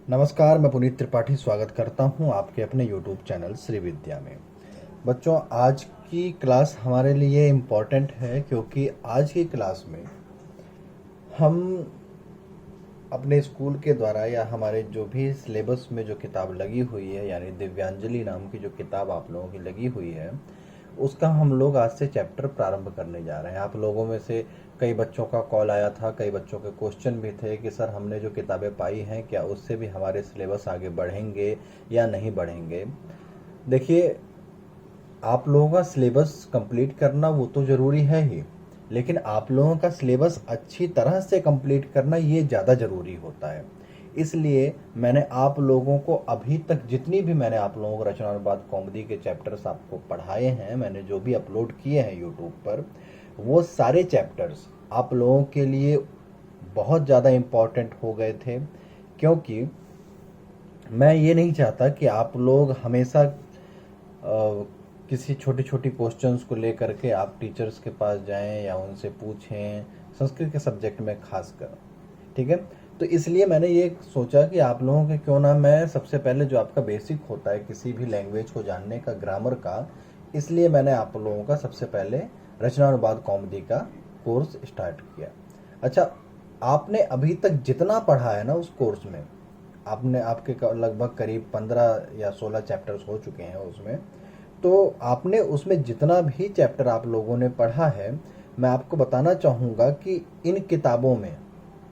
नमस्कार, मैं पुनीत त्रिपाठी स्वागत करता हूं आपके अपने YouTube चैनल श्री विद्या में। बच्चों, आज की क्लास हमारे लिए इम्पॉर्टेंट है क्योंकि आज की क्लास में हम अपने स्कूल के द्वारा या हमारे जो भी सिलेबस में जो किताब लगी हुई है, यानी दिव्यांजलि नाम की जो किताब आप लोगों की लगी हुई है, उसका हम लोग आज से चैप्टर प्रारंभ करने जा रहे हैं। आप लोगों में से कई बच्चों का कॉल आया था, कई बच्चों के क्वेश्चन भी थे कि सर हमने जो किताबें पाई हैं क्या उससे भी हमारे सिलेबस आगे बढ़ेंगे या नहीं बढ़ेंगे। देखिए, आप लोगों का सिलेबस कंप्लीट करना वो तो ज़रूरी है ही, लेकिन आप लोगों का सिलेबस अच्छी तरह से कंप्लीट करना ये ज़्यादा ज़रूरी होता है। इसलिए मैंने आप लोगों को अभी तक जितनी भी मैंने आप लोगों को रचनानुवाद कौमुदी के चैप्टर्स आपको पढ़ाए हैं, मैंने जो भी अपलोड किए हैं यूट्यूब पर, वो सारे चैप्टर्स आप लोगों के लिए बहुत ज़्यादा इम्पॉर्टेंट हो गए थे। क्योंकि मैं ये नहीं चाहता कि आप लोग हमेशा किसी छोटी छोटी क्वेश्चंस को लेकर के आप टीचर्स के पास जाएं या उनसे पूछें, संस्कृत के सब्जेक्ट में खासकर। ठीक है, तो इसलिए मैंने ये सोचा कि आप लोगों के क्यों ना मैं सबसे पहले जो आपका बेसिक होता है किसी भी लैंग्वेज को जानने का, ग्रामर का, इसलिए मैंने आप लोगों का सबसे पहले रचनानुवाद कौमुदी का कोर्स स्टार्ट किया। अच्छा, आपने अभी तक जितना पढ़ा है ना उस कोर्स में, आपने आपके लगभग करीब 15 या 16 चैप्टर्स हो चुके हैं उसमें। तो आपने उसमें जितना भी चैप्टर आप लोगों ने पढ़ा है, मैं आपको बताना चाहूँगा कि इन किताबों में,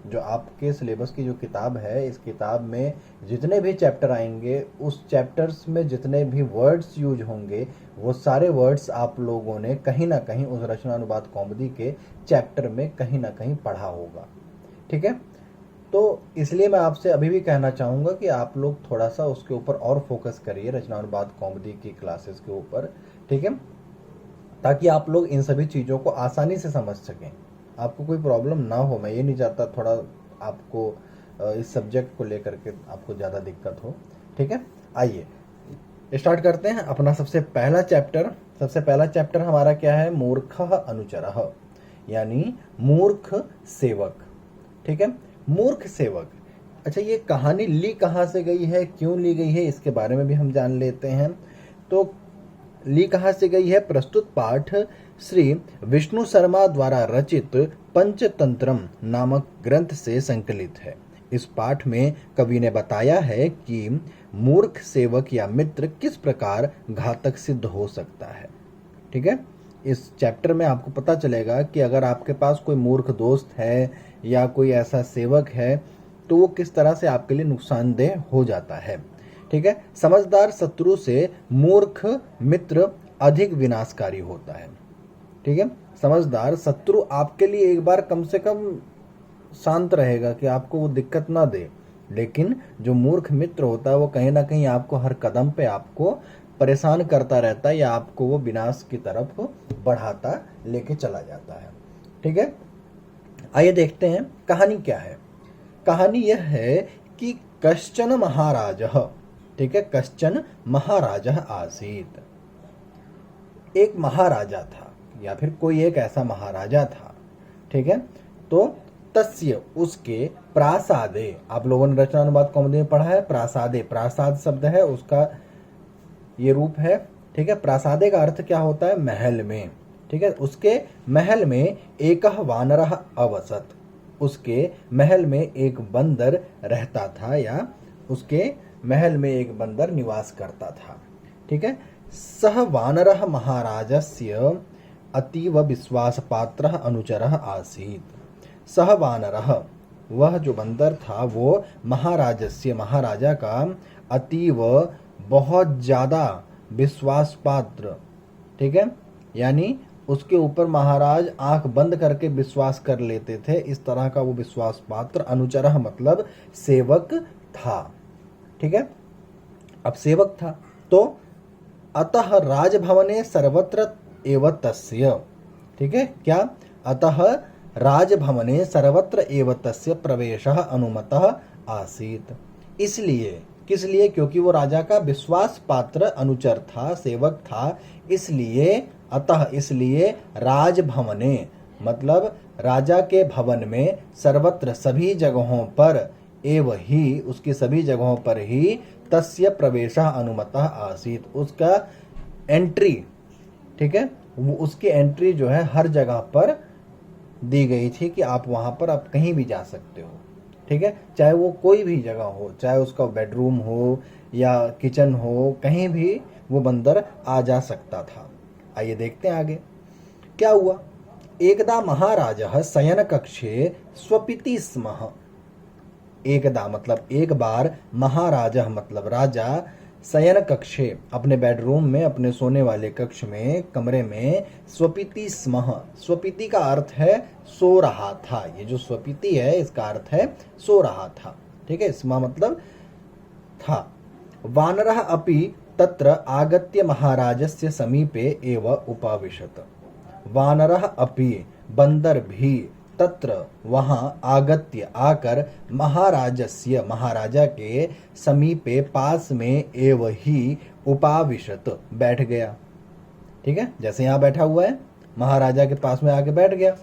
जो आपके सिलेबस की जो किताब है, इस किताब में जितने भी चैप्टर आएंगे, उस चैप्टर्स में जितने भी वर्ड्स यूज होंगे, वो सारे वर्ड्स आप लोगों ने कहीं ना कहीं उस रचनानुवाद कौमुदी के चैप्टर में कहीं ना कहीं पढ़ा होगा। ठीक है, तो इसलिए मैं आपसे अभी भी कहना चाहूँगा कि आप लोग थोड़ा सा उसके ऊपर और फोकस करिए, रचनानुवाद कौमुदी की क्लासेस के ऊपर। ठीक है, ताकि आप लोग इन सभी चीज़ों को आसानी से समझ सकें, आपको कोई प्रॉब्लम ना हो। मैं ये नहीं चाहता थोड़ा आपको इस सब्जेक्ट को लेकर के आपको ज़्यादा दिक्कत हो। ठीक है, आइए स्टार्ट करते हैं अपना सबसे पहला चैप्टर। सबसे पहला चैप्टर हमारा क्या है? मूर्खः अनुचरः, यानी मूर्ख सेवक। ठीक है, मूर्ख सेवक। अच्छा, ये कहानी ली कहाँ से गई है, क्यों ली गई है, इसके बारे में भी हम जान लेते हैं। तो ली कहाँ से गई है? प्रस्तुत पाठ श्री विष्णु शर्मा द्वारा रचित पंचतंत्रम नामक ग्रंथ से संकलित है। इस पाठ में कवि ने बताया है कि मूर्ख सेवक या मित्र किस प्रकार घातक सिद्ध हो सकता है। ठीक है, इस चैप्टर में आपको पता चलेगा कि अगर आपके पास कोई मूर्ख दोस्त है या कोई ऐसा सेवक है तो वो किस तरह से आपके लिए नुकसानदेह हो जाता है। ठीक है, समझदार शत्रु से मूर्ख मित्र अधिक विनाशकारी होता है। ठीक है, समझदार शत्रु आपके लिए एक बार कम से कम शांत रहेगा कि आपको वो दिक्कत ना दे, लेकिन जो मूर्ख मित्र होता है वो कहीं ना कहीं आपको हर कदम पे आपको परेशान करता रहता है या आपको वो विनाश की तरफ बढ़ाता लेके चला जाता है। ठीक है, आइए देखते हैं कहानी क्या है। कहानी यह है कि कश्चन महाराजः, ठीक है, कश्चन महाराजः आसीत। एक महाराजा था या फिर कोई एक ऐसा महाराजा था। ठीक है, तो तस्य उसके प्रासादे, आप लोगों ने रचनानुवाद कौमुदी में पढ़ा है, प्रासादे, प्रासाद शब्द है उसका ये रूप है। ठीक है, प्रासादे का अर्थ क्या होता है? महल में। ठीक है, उसके महल में एकः वानरः अवसत, उसके महल में एक बंदर रहता था या उसके महल में एक बंदर निवास करता था। ठीक है, सह वानरः महाराजस्य अतीव विश्वासपात्रः अनुचरः आसीत। सह वानरः, वह जो बंदर था वो महाराजस्य, महाराजा का अतीव, बहुत ज़्यादा विश्वास पात्र। ठीक है, यानी उसके ऊपर महाराज आंख बंद करके विश्वास कर लेते थे, इस तरह का वो विश्वास पात्र। अनुचरः मतलब सेवक था। ठीक है, अब सेवक था तो अतः राजभवने सर्वत्र एव तस्य, ठीक है, क्या? अतः राजभवने सर्वत्र एव तस्य प्रवेशः अनुमतः आसीत। इसलिए, किस लिए? क्योंकि वो राजा का विश्वास पात्र अनुचर था, सेवक था, इसलिए अतः, इसलिए राजभवने मतलब राजा के भवन में, सर्वत्र सभी जगहों पर, एव ही, उसकी सभी जगहों पर ही तस्य प्रवेशः अनुमतः आसीत, उसका एंट्री, ठीक है, वो उसकी एंट्री जो है हर जगह पर दी गई थी कि आप वहां पर आप कहीं भी जा सकते हो, ठीक है, चाहे वो कोई भी जगह हो, चाहे उसका बेडरूम हो या किचन हो, कहीं भी वो बंदर आ जा सकता था। आइए देखते हैं आगे क्या हुआ। एकदा महाराजः शयन कक्षे स्वपिति स्म। एकदा मतलब एक बार, महाराजः मतलब राजा, शयन कक्षे अपने बेडरूम में, अपने सोने वाले कक्ष में, कमरे में, स्वपिति स्म, स्वपिति का अर्थ है सो रहा था, ये जो स्वपिति है इसका अर्थ है सो रहा था, ठीक है, स्म मतलब था। वानरः अपि तत्र आगत्य महाराजस्य समीपे एव उपाविशत। वानरः अपि बंदर भी, तत्र वहां, आगत्य आकर, महाराजस्य महाराजा के, समीपे पास में, एव ही, उपाविशत बैठ गया, ठीक है, जैसे यहाँ बैठा हुआ है महाराजा के पास में आके बैठ गया,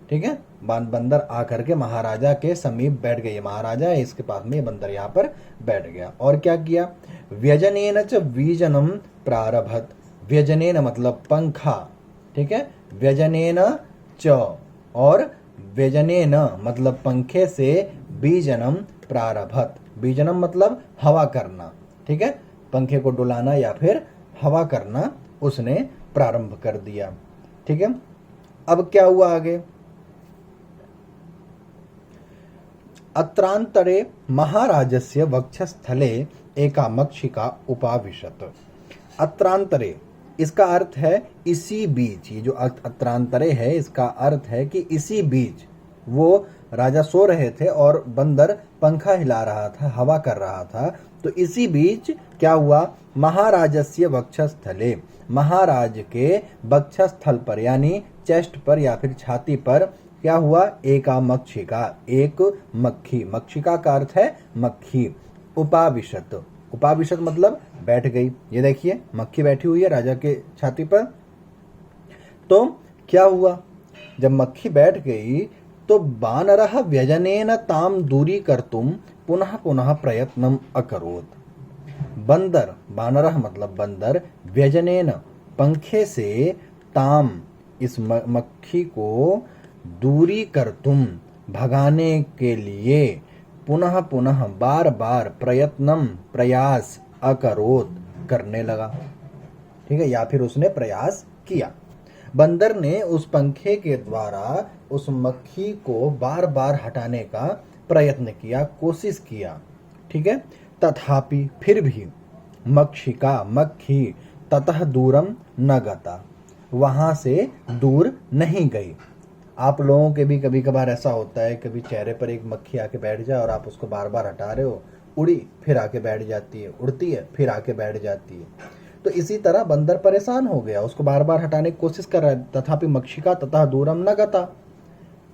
ठीक है, बंदर आकर के महाराजा के समीप बैठ गए, महाराजा है इसके पास में, बंदर यहाँ पर बैठ गया। और क्या किया, व्यजनेन च वीजनम प्रारभत। व्यजनेन मतलब पंखा, ठीक है, व्यजनेन च और व्यजनेन मतलब पंखे से, बीजनम प्रारभत, बीजनम मतलब हवा करना, ठीक है, पंखे को डुलाना या फिर हवा करना उसने प्रारंभ कर दिया, ठीक है। अब क्या हुआ आगे, अत्रांतरे महाराजस्य वक्षस्थले एका मक्षिका उपाविशत। अत्रांतरे इसका अर्थ है इसी बीच, ये जो अत्रांतरे है इसका अर्थ है कि इसी बीच, वो राजा सो रहे थे और बंदर पंखा हिला रहा था, हवा कर रहा था, तो इसी बीच क्या हुआ, महाराजस्य वक्षस्थले, महाराज के वक्षस्थल पर यानी चेस्ट पर या फिर छाती पर क्या हुआ, एका मक्षिका, एक मक्खी, मक्षिका का अर्थ है मक्खी, उपाविशत, उपाविशत मतलब बैठ गई, ये देखिए मक्खी बैठी हुई है राजा के छाती पर। तो क्या हुआ, जब मक्खी बैठ गई तो वानरः व्यजनेन ताम दूरी कर्तुम पुनः पुनः प्रयत्नम अकरोत। बंदर, वानरः मतलब बंदर, व्यजनेन पंखे से, ताम इस मक्खी को, दूरी कर्तुम भगाने के लिए, पुनः पुनः बार बार, प्रयत्नम प्रयास, अकरोत करने लगा, ठीक है, या फिर उसने प्रयास किया। बंदर ने उस पंखे के द्वारा उस मक्खी को बार बार हटाने का प्रयत्न किया, कोशिश किया, ठीक है, तथापि फिर भी मक्षिका, मक्खी, ततः दूरम न गता, वहां से दूर नहीं गई। आप लोगों के भी कभी कभार ऐसा होता है, कभी चेहरे पर एक मक्खी आके बैठ जाए और आप उसको बार बार हटा रहे हो, उड़ी फिर आके बैठ जाती है, उड़ती है फिर आके बैठ जाती है। तो इसी तरह बंदर परेशान हो गया, उसको बार बार हटाने की कोशिश कर रहा है, तथापि मक्षिका तथा दूरम न गता,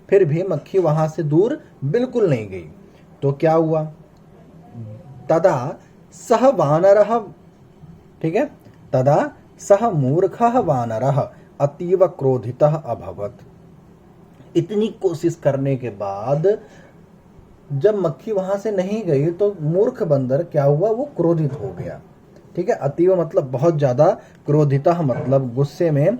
फिर भी मक्खी वहां से दूर बिल्कुल नहीं गई। तो क्या हुआ, तदा सह वानरः, ठीक है, तदा सह मूर्खः वानरः अतीव क्रोधितः अभवत। इतनी कोशिश करने के बाद जब मक्खी वहां से नहीं गई तो मूर्ख बंदर क्या हुआ, वो क्रोधित हो गया, ठीक है, अतीव मतलब बहुत ज्यादा, क्रोधितः मतलब गुस्से में,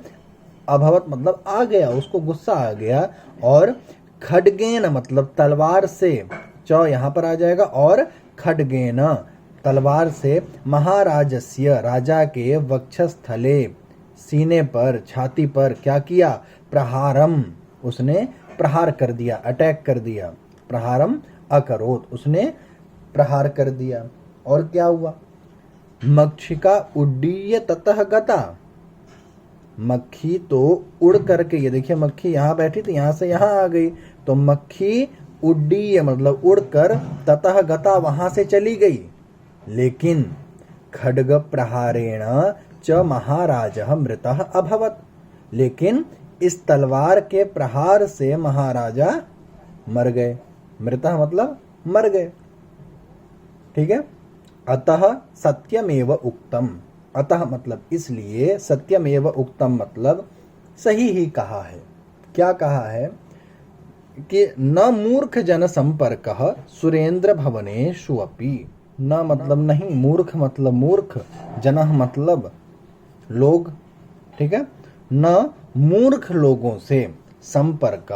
अभवत मतलब आ गया, उसको गुस्सा आ गया, और खड्गेन मतलब तलवार से, च यहाँ पर आ जाएगा, और खड्गेन तलवार से, महाराजस्य राजा के, वक्षस्थले सीने पर, छाती पर क्या किया, प्रहारम उसने प्रहार कर दिया, अटैक कर दिया, प्रहारम अकरोत उसने प्रहार कर दिया। और क्या हुआ, मक्षिका उड्डीय ततः गता, मक्खी तो उड़ करके, ये देखिए मक्खी यहाँ बैठी थी, यहाँ से यहाँ आ गई, तो मक्खी उड्डीय मतलब उड़कर, ततः गता वहां से चली गई, लेकिन खड्ग प्रहारेण च महाराजः मृतः अभवत, लेकिन इस तलवार के प्रहार से महाराजा मर गए, मृतः मतलब मर गए, ठीक है। अतः सत्यमेव उक्तम, अतः मतलब इसलिए, सत्यमेव उक्तम मतलब सही ही कहा है। क्या कहा है, कि न मूर्ख जन संपर्क सुरेंद्र भवनेषु अपि। न मतलब नहीं, मूर्ख मतलब मूर्ख, जन मतलब लोग, ठीक है। न मूर्ख लोगों से संपर्क,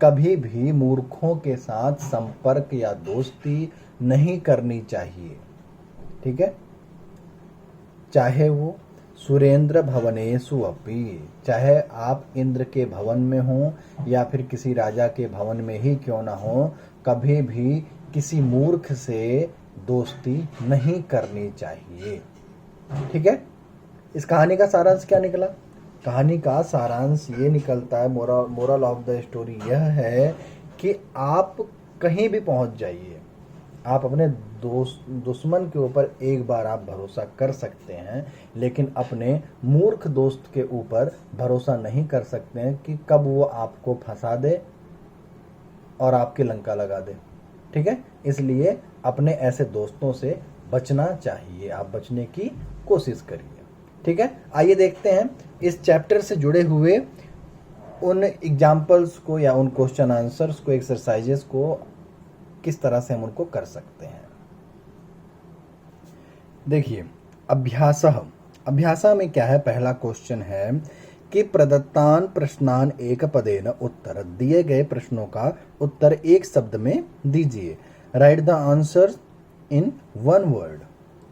कभी भी मूर्खों के साथ संपर्क या दोस्ती नहीं करनी चाहिए, ठीक है। चाहे वो सुरेंद्र भवनेषु अपि, चाहे आप इंद्र के भवन में हो या फिर किसी राजा के भवन में ही क्यों ना हो, कभी भी किसी मूर्ख से दोस्ती नहीं करनी चाहिए, ठीक है। इस कहानी का सारांश क्या निकला? कहानी का सारांश ये निकलता है, मोरल ऑफ द स्टोरी यह है कि आप कहीं भी पहुंच जाइए, आप अपने दुश्मन के ऊपर एक बार आप भरोसा कर सकते हैं, लेकिन अपने मूर्ख दोस्त के ऊपर भरोसा नहीं कर सकते हैं कि कब वो आपको फंसा दे और आपकी लंका लगा दे, ठीक है। इसलिए अपने ऐसे दोस्तों से बचना चाहिए, आप बचने की कोशिश करिए, ठीक है। आइए देखते हैं इस चैप्टर से जुड़े हुए उन एग्जाम्पल्स को या उन क्वेश्चन आंसर्स को, एक्सरसाइजेस को किस तरह से हम उनको कर सकते हैं। देखिए, अभ्यास में क्या है, पहला क्वेश्चन है कि प्रदत्तान प्रश्नान एक पदेन उत्तर, दिए गए प्रश्नों का उत्तर एक शब्द में दीजिए। Right the answer in one word,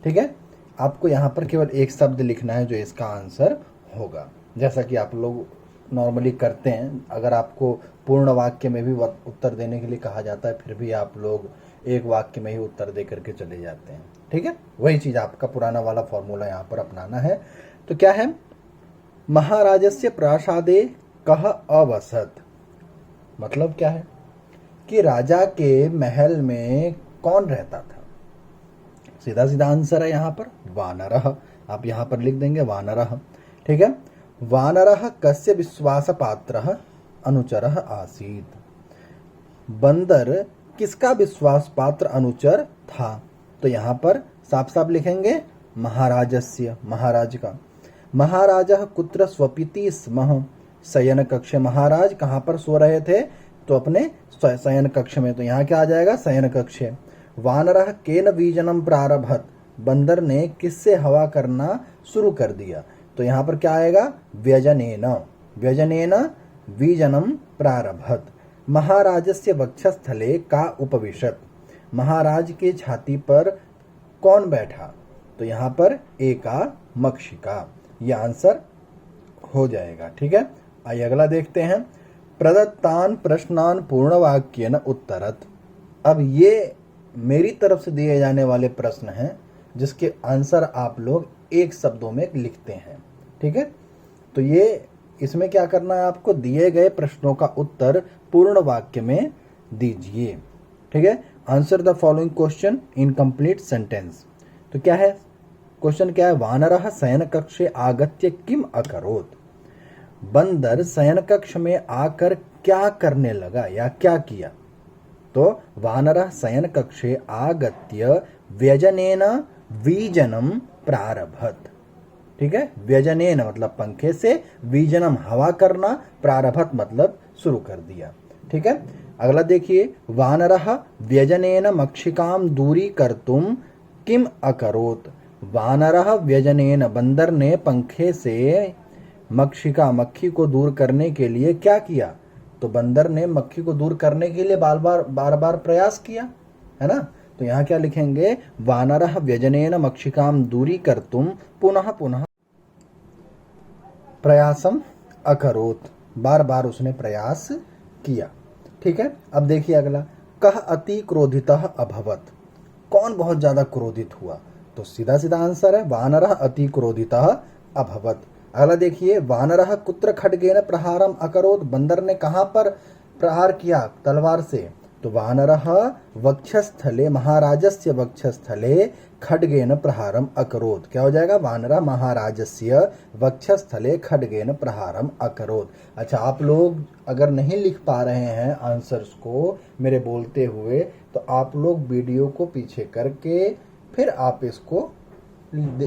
ठीक है। आपको यहाँ पर केवल एक शब्द लिखना है जो इसका आंसर होगा, जैसा कि आप लोग नॉर्मली करते हैं। अगर आपको पूर्ण वाक्य में भी उत्तर देने के लिए कहा जाता है, फिर भी आप लोग एक वाक्य में ही उत्तर दे करके चले जाते हैं, ठीक है। वही चीज आपका पुराना वाला फॉर्मूला यहाँ पर अपनाना है। तो क्या है, महाराजस्य प्रासादे कह अवसत, मतलब क्या है कि राजा के महल में कौन रहता था। सीधा सीधा आंसर है यहाँ पर वानरः, आप यहाँ पर लिख देंगे वानरः, ठीक है। वानरः कस्य विश्वास पात्रः अनुचरः आसीत्, बंदर किसका विश्वास पात्र अनुचर था। तो यहाँ पर साफ साफ लिखेंगे महाराजस्य, महाराज का। महाराजः कुत्र स्वपिति स्मः, शयन कक्ष, महाराज कहाँ पर सो रहे थे, तो अपने शयन कक्ष में, तो यहाँ क्या आ जाएगा शयन कक्ष। वानरः केन वीजनम प्रारभत, बंदर ने किससे हवा करना शुरू कर दिया, तो यहाँ पर क्या आएगा व्यजनेन, व्यजनेन वीजनम प्रारभत। महाराजस्य वक्षस्थले का उपविशत, महाराज के छाती पर कौन बैठा, तो यहाँ पर एका मक्षिका, यह आंसर हो जाएगा, ठीक है। आइए अगला देखते हैं, प्रदत्तान प्रश्नान पूर्णवाक्येन उत्तरत। अब ये मेरी तरफ से दिए जाने वाले प्रश्न हैं जिसके आंसर आप लोग एक शब्दों में लिखते हैं, ठीक है। तो ये इसमें क्या करना है, आपको दिए गए प्रश्नों का उत्तर पूर्ण वाक्य में दीजिए, ठीक है। Answer the following question in complete sentence. तो क्या है क्वेश्चन, क्या है, वानरः शयन कक्षे आगत्य किम अकरोत्, बंदर शयन कक्ष में आकर क्या करने लगा या क्या किया। तो वानरः शयन कक्षे आगत्य व्यजनेन वीजनम प्रारभत, ठीक है। व्यजनेन मतलब पंखे से, वीजनम हवा करना, प्रारभत मतलब शुरू कर दिया, ठीक है। अगला देखिए, वानरः व्यजनेन मक्षिकाम दूरी कर्तुम किम अकरोत्, वानरः व्यजनेन, बंदर ने पंखे से मक्षिका, मक्खी को दूर करने के लिए क्या किया, तो बंदर ने मक्खी को दूर करने के लिए बार बार प्रयास किया, है ना। तो यहाँ क्या लिखेंगे, वानरः व्यजनेन मक्षिकाम दूरी कर्तुम पुनः पुनः प्रयासम अकरोत्, बार बार उसने प्रयास किया, ठीक है। अब देखिए अगला, कह अति क्रोधितः अभवत, कौन बहुत ज्यादा क्रोधित हुआ, तो सीधा सीधा आंसर है वानरः अति क्रोधितः अभवत। अगला देखिए, वानरः कुत्र खड्गेन प्रहारम अकरोत्, बंदर ने कहाँ पर प्रहार किया तलवार से, तो वानरः वक्षस्थले, महाराजस्य वक्षस्थले खड्गेन प्रहारम अकरोत्, क्या हो जाएगा, वानरः महाराजस्य वक्षस्थले खड्गेन प्रहारम अकरोत्। अच्छा, आप लोग अगर नहीं लिख पा रहे हैं आंसर्स को मेरे बोलते हुए, तो आप लोग वीडियो को पीछे करके फिर आप इसको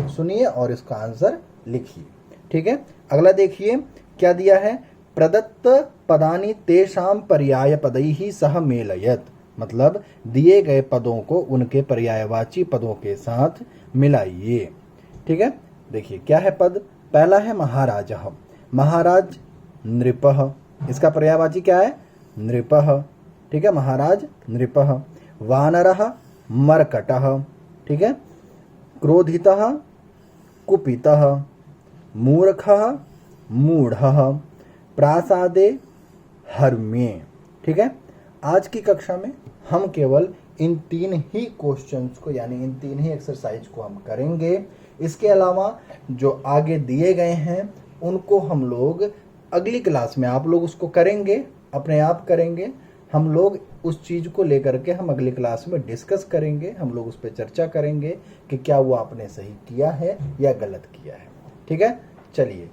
सुनिए और इसका आंसर लिखिए, ठीक है। अगला देखिए क्या दिया है, प्रदत्त पदानि तेषां पर्याय पदैहि सह मेलयत, मतलब दिए गए पदों को उनके पर्यायवाची पदों के साथ मिलाइए। ठीक है, देखिए क्या है पद। पहला है महाराजः, महाराज नृपः, इसका पर्यायवाची क्या है? नृपः। ठीक है, महाराज नृपः। वानरः मर्कटः। ठीक है, क्रोधितः कुपितः, मूर्खः मूढ़ः, प्रासादे हर्म्ये। ठीक है, आज की कक्षा में हम केवल इन 3 ही क्वेश्चंस को यानी इन 3 ही एक्सरसाइज को हम करेंगे। इसके अलावा जो आगे दिए गए हैं उनको हम लोग अगली क्लास में आप लोग उसको करेंगे, अपने आप करेंगे। हम लोग उस चीज़ को लेकर के हम अगली क्लास में डिस्कस करेंगे, हम लोग उस पर चर्चा करेंगे कि क्या वो आपने सही किया है या गलत किया है। ठीक है, चलिए,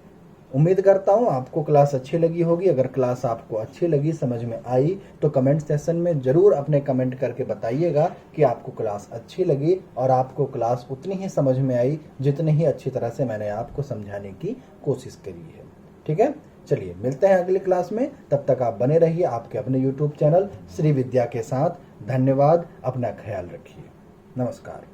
उम्मीद करता हूँ आपको क्लास अच्छी लगी होगी। अगर क्लास आपको अच्छी लगी, समझ में आई, तो कमेंट सेक्शन में ज़रूर अपने कमेंट करके बताइएगा कि आपको क्लास अच्छी लगी और आपको क्लास उतनी ही समझ में आई जितनी ही अच्छी तरह से मैंने आपको समझाने की कोशिश करी है। ठीक है, चलिए मिलते हैं अगली क्लास में। तब तक आप बने रहिए आपके अपने यूट्यूब चैनल श्री विद्या के साथ। धन्यवाद, अपना ख्याल रखिए, नमस्कार।